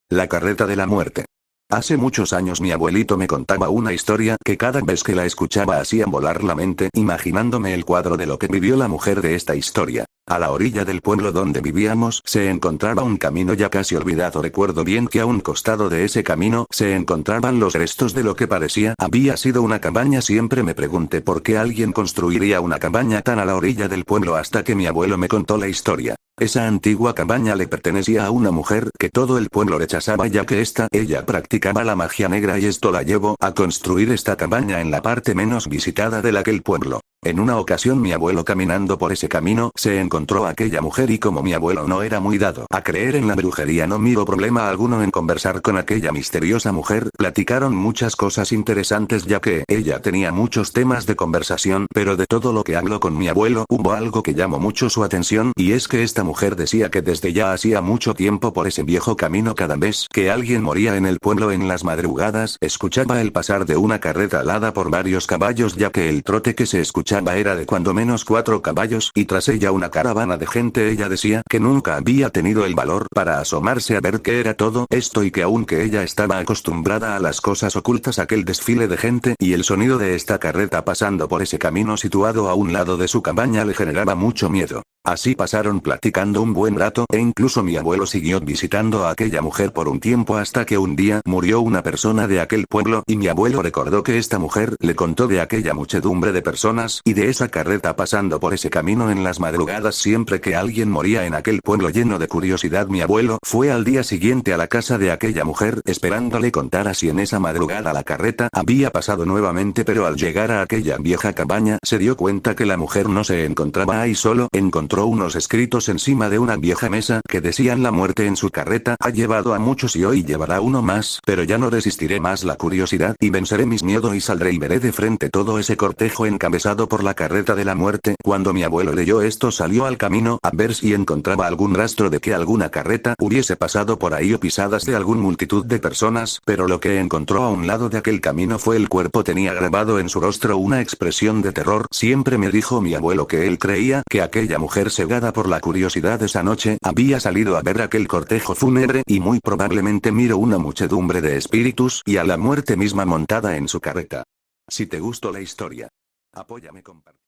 La carreta de la muerte. Hace muchos años mi abuelito me contaba una historia que cada vez que la escuchaba hacía volar la mente, imaginándome el cuadro de lo que vivió la mujer de esta historia. A la orilla del pueblo donde vivíamos se encontraba un camino ya casi olvidado. Recuerdo bien que a un costado de ese camino se encontraban los restos de lo que parecía había sido una cabaña. Siempre me pregunté por qué alguien construiría una cabaña tan a la orilla del pueblo hasta que mi abuelo me contó la historia. Esa antigua cabaña le pertenecía a una mujer que todo el pueblo rechazaba ya que ella practicaba la magia negra y esto la llevó a construir esta cabaña en la parte menos visitada de aquel pueblo. En una ocasión mi abuelo caminando por ese camino se encontró a aquella mujer y como mi abuelo no era muy dado a creer en la brujería no miró problema alguno en conversar con aquella misteriosa mujer, platicaron muchas cosas interesantes ya que ella tenía muchos temas de conversación, pero de todo lo que habló con mi abuelo hubo algo que llamó mucho su atención y es que esta mujer decía que desde ya hacía mucho tiempo por ese viejo camino cada vez que alguien moría en el pueblo en las madrugadas escuchaba el pasar de una carreta alada por varios caballos ya que el trote que se escuchaba era de cuando menos 4 caballos y tras ella una caravana de gente. Ella decía que nunca había tenido el valor para asomarse a ver qué era todo esto y que aunque ella estaba acostumbrada a las cosas ocultas aquel desfile de gente y el sonido de esta carreta pasando por ese camino situado a un lado de su cabaña le generaba mucho miedo. Así pasaron platicando un buen rato e incluso mi abuelo siguió visitando a aquella mujer por un tiempo hasta que un día murió una persona de aquel pueblo y mi abuelo recordó que esta mujer le contó de aquella muchedumbre de personas y de esa carreta pasando por ese camino en las madrugadas siempre que alguien moría en aquel pueblo. Lleno de curiosidad mi abuelo fue al día siguiente a la casa de aquella mujer esperando le contara si en esa madrugada la carreta había pasado nuevamente, pero al llegar a aquella vieja cabaña se dio cuenta que la mujer no se encontraba ahí, solo encontró unos escritos encima de una vieja mesa que decían: la muerte en su carreta ha llevado a muchos y hoy llevará uno más, pero ya no resistiré más la curiosidad y venceré mis miedos y saldré y veré de frente todo ese cortejo encabezado por la carreta de la muerte. Cuando mi abuelo leyó esto salió al camino a ver si encontraba algún rastro de que alguna carreta hubiese pasado por ahí o pisadas de algún multitud de personas, pero lo que encontró a un lado de aquel camino fue el cuerpo. Tenía grabado en su rostro una expresión de terror. Siempre me dijo mi abuelo que él creía que aquella mujer cegada por la curiosidad esa noche había salido a ver aquel cortejo fúnebre y muy probablemente miró una muchedumbre de espíritus y a la muerte misma montada en su carreta. Si te gustó la historia, apóyame compartiendo.